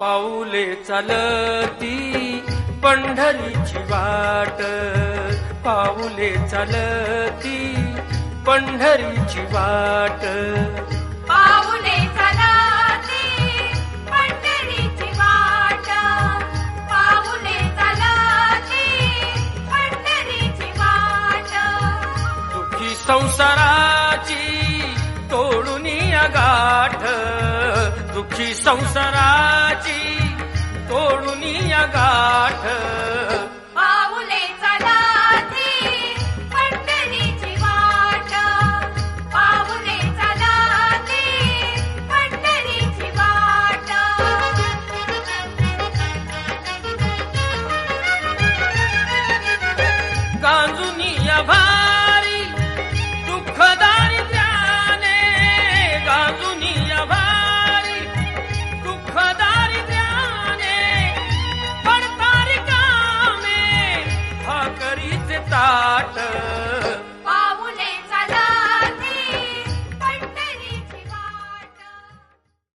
पाऊले चालती पंढरीची वाट, पाऊले चालती पंढरीची वाट, पाऊले चालती पंढरीची वाट, पाऊले चालती पंढरीची वाट. दुःखी संसाराची तोडून गाठ, दुःखी संसाराची